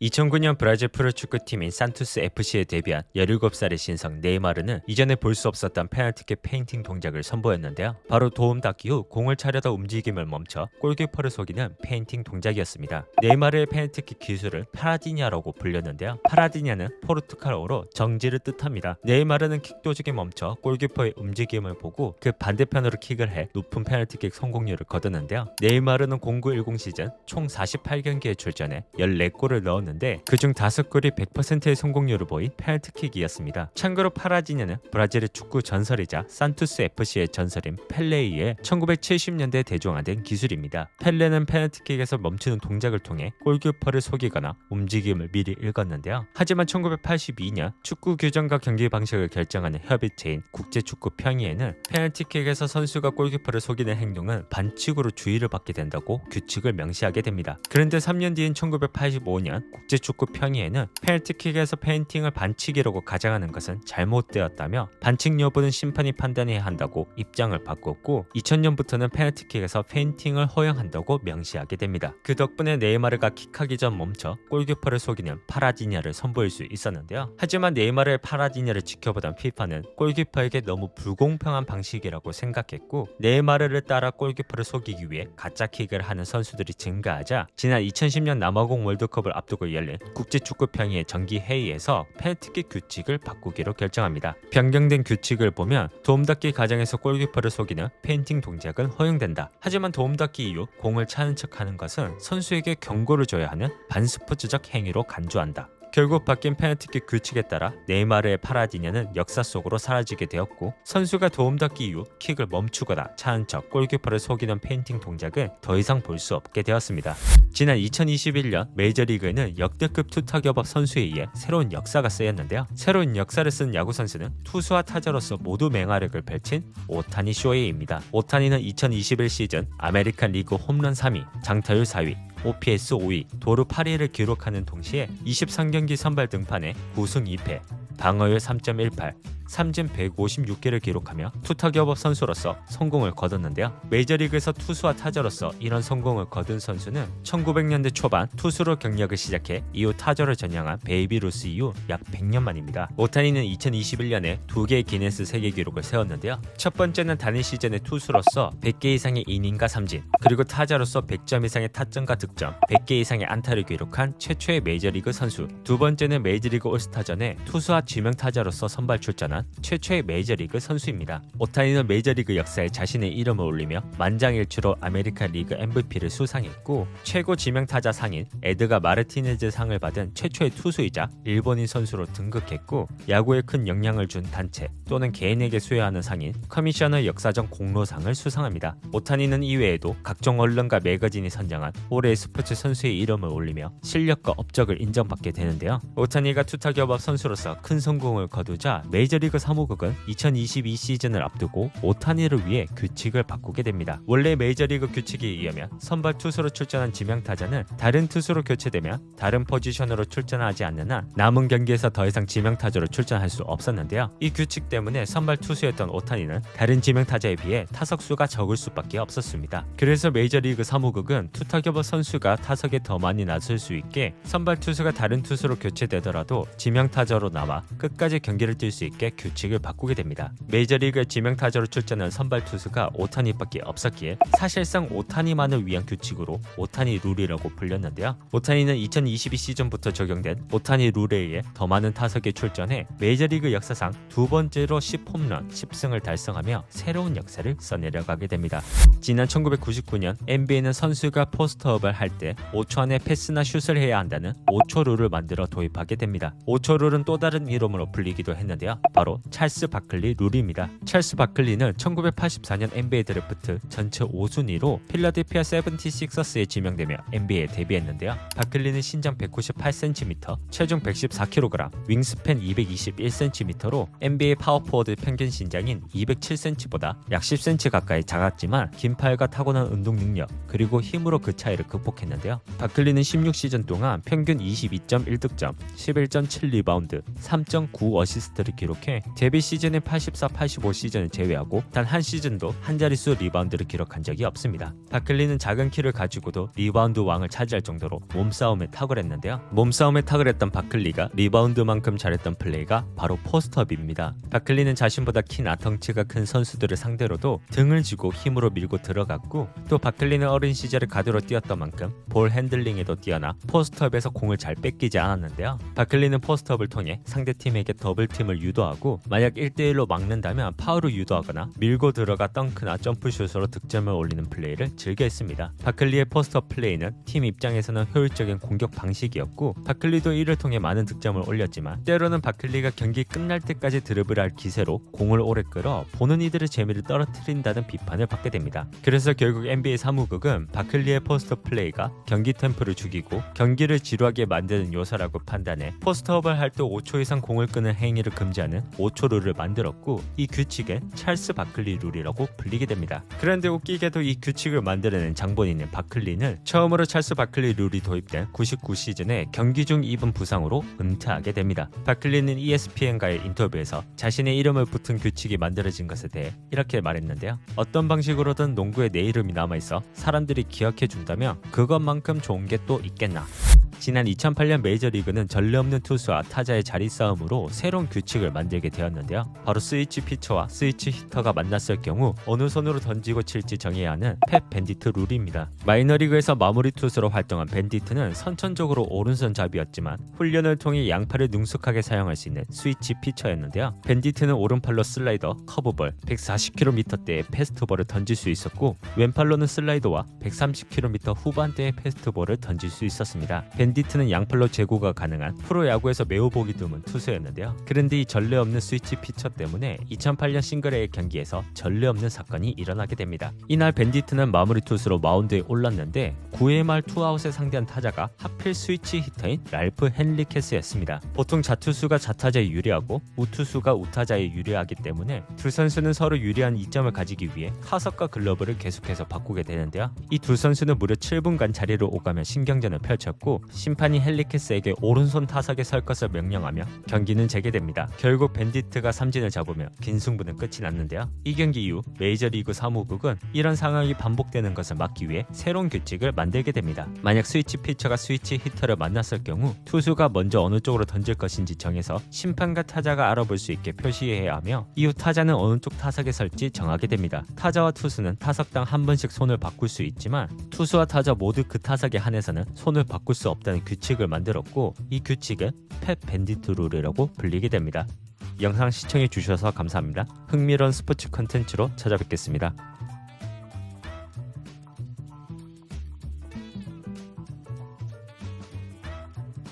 2009년 브라질 프로축구팀인 산투스 FC에 데뷔한 17살의 신성 네이마르는 이전에 볼 수 없었던 페널티킥 페인팅 동작을 선보였는데요. 바로 도움 닫기 후 공을 차려다 움직임을 멈춰 골키퍼를 속이는 페인팅 동작이었습니다. 네이마르의 페널티킥 기술을 파라디냐라고 불렸는데요. 파라디냐는 포르투갈어로 정지를 뜻합니다. 네이마르는 킥 도중에 멈춰 골키퍼의 움직임을 보고 그 반대편으로 킥을 해 높은 페널티킥 성공률을 거두는데요. 네이마르는 0910 시즌 총 48경기에 출전해 14골을 넣었는데 그중 5골이 100%의 성공률을 보인 페널티킥이었습니다. 참고로 파라디냐는 브라질의 축구 전설이자 산투스 FC의 전설인 펠레에 의해 1970년대에 대중화된 기술입니다. 펠레는 페널티킥에서 멈추는 동작을 통해 골키퍼를 속이거나 움직임을 미리 읽었는데요. 하지만 1982년 축구 규정과 경기 방식을 결정하는 협의체인 국제축구평의회는 페널티킥에서 선수가 골키퍼를 속이는 행동은 반칙으로 주의를 받게 된다고 규칙을 명시하게 됩니다. 그런데 3년 뒤인 1985년 국제축구평의회는 페널티킥에서 페인팅을 반칙이라고 가정하는 것은 잘못되었다며 반칙 여부는 심판이 판단해야 한다고 입장을 바꿨고 2000년부터는 페널티킥에서 페인팅을 허용한다고 명시하게 됩니다. 그 덕분에 네이마르가 킥하기 전 멈춰 골키퍼를 속이는 파라디냐를 선보일 수 있었는데요. 하지만 네이마르의 파라디냐를 지켜보던 피파는 골키퍼에게 너무 불공평한 방식이라고 생각했고 네이마르를 따라 골키퍼를 속이기 위해 가짜킥을 하는 선수들이 증가하자 지난 2010년 남아공 월드컵을 앞두고 열린 국제축구평의회 정기회의에서 페널티킥 규칙을 바꾸기로 결정합니다. 변경된 규칙을 보면 도움닫기 과정에서 골키퍼를 속이는 페인팅 동작은 허용된다. 하지만 도움닫기 이후 공을 차는 척하는 것은 선수에게 경고를 줘야 하는 반스포츠적 행위로 간주한다. 결국 바뀐 페널티킥 규칙에 따라 네이마르의 파라디냐는 역사 속으로 사라지게 되었고 선수가 도움닫기 이후 킥을 멈추거나 차는 척 골키퍼를 속이는 페인팅 동작은 더 이상 볼 수 없게 되었습니다. 지난 2021년 메이저리그에는 역대급 투타격업 선수에 의해 새로운 역사가 쓰였는데요. 새로운 역사를 쓴 야구 선수는 투수와 타자로서 모두 맹활약을 펼친 오타니 쇼헤이입니다. 오타니는 2021 시즌 아메리칸 리그 홈런 3위, 장타율 4위, OPS 5위, 도루 8위를 기록하는 동시에 23경기 선발 등판에 9승 2패, 방어율 3.18, 삼진 156개를 기록하며 투타격업 선수로서 성공을 거뒀는데요. 메이저리그에서 투수와 타자로서 이런 성공을 거둔 선수는 1900년대 초반 투수로 경력을 시작해 이후 타자로 전향한 베이비 루스 이후 약 100년 만입니다. 오타니는 2021년에 2개의 기네스 세계 기록을 세웠는데요. 첫 번째는 단일 시즌의 투수로서 100개 이상의 이닝과 삼진, 그리고 타자로서 100점 이상의 타점과 득점, 100개 이상의 안타를 기록한 최초의 메이저리그 선수. 두 번째는 메이저리그 올스타전에 투수와 지명 타자로서 선발 출전한 최초의 메이저리그 선수입니다. 오타니는 메이저리그 역사에 자신의 이름을 올리며 만장일치로 아메리칸 리그 MVP를 수상했고 최고 지명타자 상인 에드가 마르티네즈 상을 받은 최초의 투수이자 일본인 선수로 등극했고 야구에 큰 영향을 준 단체 또는 개인에게 수여하는 상인 커미셔너 역사적 공로상을 수상합니다. 오타니는 이외에도 각종 언론과 매거진이 선정한 올해의 스포츠 선수의 이름을 올리며 실력과 업적을 인정받게 되는데요. 오타니가 투타격업 선수로서 큰 성공을 거두자 메이저리그 사무국은 2022 시즌을 앞두고 오타니를 위해 규칙을 바꾸게 됩니다. 원래 메이저리그 규칙에 의하면 선발 투수로 출전한 지명타자는 다른 투수로 교체되면 다른 포지션으로 출전하지 않는 한 남은 경기에서 더 이상 지명타자로 출전할 수 없었는데요. 이 규칙 때문에 선발 투수였던 오타니는 다른 지명타자에 비해 타석수가 적을 수밖에 없었습니다. 그래서 메이저리그 사무국은 투타격업 선수가 타석에 더 많이 나설 수 있게 선발 투수가 다른 투수로 교체되더라도 지명타자로 남아 끝까지 경기를 뛸 수 있게 규칙을 바꾸게 됩니다. 메이저리그에 지명타자로 출전한 선발 투수가 오타니밖에 없었기에 사실상 오타니만을 위한 규칙으로 오타니 룰이라고 불렸는데요. 오타니는 2022 시즌부터 적용된 오타니 룰에 의해 더 많은 타석에 출전해 메이저리그 역사상 두 번째로 10홈런 10승을 달성하며 새로운 역사를 써내려가게 됩니다. 지난 1999년 NBA는 선수가 포스트업을 할 때 5초 안에 패스나 슛을 해야 한다는 5초 룰을 만들어 도입하게 됩니다. 5초 룰은 또 다른 이름으로 불리기도 했는데요. 바로 찰스 바클리 룰입니다. 찰스 바클리는 1984년 NBA 드래프트 전체 5순위로 필라델피아 76서스에 지명되며 NBA에 데뷔했는데요. 바클리는 신장 198cm, 체중 114kg, 윙스팬 221cm로 NBA 파워포워드 평균 신장인 207cm보다 약 10cm 가까이 작았지만 긴 팔과 타고난 운동 능력 그리고 힘으로 그 차이를 극복했는데요. 바클리는 16시즌 동안 평균 22.1득점, 11.7 리바운드, 3.9 어시스트를 기록해 부족해 데뷔 시즌인 84, 85 시즌을 제외하고 단 한 시즌도 한 자릿수 리바운드를 기록한 적이 없습니다. 바클리는 작은 키를 가지고도 리바운드 왕을 차지할 정도로 몸싸움에 탁월했는데요. 몸싸움에 탁월했던 바클리가 리바운드만큼 잘했던 플레이가 바로 포스트업입니다. 바클리는 자신보다 키나 덩치가 큰 선수들을 상대로도 등을 쥐고 힘으로 밀고 들어갔고, 또 바클리는 어린 시절에 가드로 뛰었던 만큼 볼 핸들링에도 뛰어나 포스트업에서 공을 잘 뺏기지 않았는데요. 바클리는 포스트업을 통해 상대팀에게 더블팀을 유도하고, 만약 1대1로 막는다면 파울을 유도하거나 밀고 들어가 덩크나 점프슛으로 득점을 올리는 플레이를 즐겨 했습니다. 바클리의 포스트업 플레이는 팀 입장에서는 효율적인 공격 방식이었고, 바클리도 이를 통해 많은 득점을 올렸지만 때로는 바클리가 경기 끝날 때까지 드리블할 기세로 공을 오래 끌어 보는 이들의 재미를 떨어뜨린다는 비판을 받게 됩니다. 그래서 결국 NBA 사무국은 바클리의 포스트업 플레이가 경기 템포를 죽이고 경기를 지루하게 만드는 요소라고 판단해 포스트업을 할 때 5초 이상 공을 끄는 행위를 금지하는 5초 룰을 만들었고, 이 규칙은 찰스 바클리 룰이라고 불리게 됩니다. 그런데 웃기게도 이 규칙을 만들어낸 장본인인 바클리는 처음으로 찰스 바클리 룰이 도입된 99 시즌에 경기 중 입은 부상으로 은퇴하게 됩니다. 바클리는 ESPN과의 인터뷰에서 자신의 이름을 붙은 규칙이 만들어진 것에 대해 이렇게 말했는데요. 어떤 방식으로든 농구에 내 이름이 남아있어 사람들이 기억해 준다면 그것만큼 좋은 게 또 있겠나. 지난 2008년 메이저리그는 전례 없는 투수와 타자의 자리 싸움으로 새로운 규칙을 만들게 되었는데요. 바로 스위치 피처와 스위치 히터가 만났을 경우 어느 손으로 던지고 칠지 정해야 하는 팻 밴디트 룰입니다. 마이너리그에서 마무리 투수로 활동한 밴디트는 선천적으로 오른손 잡이였지만 훈련을 통해 양팔을 능숙하게 사용할 수 있는 스위치 피처였는데요. 밴디트는 오른팔로 슬라이더, 커브볼, 140km대의 패스트볼을 던질 수 있었고, 왼팔로는 슬라이더와 130km 후반대의 패스트볼을 던질 수 있었습니다. 밴디트는 양팔로 제구가 가능한 프로야구에서 매우 보기 드문 투수였는데요. 그런데 이 전례 없는 스위치 피처 때문에 2008년 싱글A 경기에서 전례 없는 사건이 일어나게 됩니다. 이날 밴디트는 마무리 투수로 마운드에 올랐는데 9회 말 투아웃에 상대한 타자가 하필 스위치 히터인 랄프 헨리케스였습니다. 보통 자투수가 자타자에 유리하고 우투수가 우타자에 유리하기 때문에 두 선수는 서로 유리한 이점을 가지기 위해 타석과 글러브를 계속해서 바꾸게 되는데요. 이 두 선수는 무려 7분간 자리를 오가며 신경전을 펼쳤고, 심판이 헨리케스에게 오른손 타석에 설 것을 명령하며 경기는 재개됩니다. 결국 밴디트가 삼진을 잡으며 긴 승부는 끝이 났는데요. 이 경기 이후 메이저리그 사무국은 이런 상황이 반복되는 것을 막기 위해 새로운 규칙을 만들게 됩니다. 만약 스위치 피처가 스위치 히터를 만났을 경우 투수가 먼저 어느 쪽으로 던질 것인지 정해서 심판과 타자가 알아볼 수 있게 표시해야 하며, 이후 타자는 어느 쪽 타석에 설지 정하게 됩니다. 타자와 투수는 타석당 한 번씩 손을 바꿀 수 있지만 투수와 타자 모두 그 타석에 한해서는 손을 바꿀 수 없다는 규칙을 만들었고, 이 규칙은 팻 밴디트 룰이라고 불리게 됩니다. 영상 시청해 주셔서 감사합니다. 흥미로운 스포츠 컨텐츠로 찾아뵙겠습니다.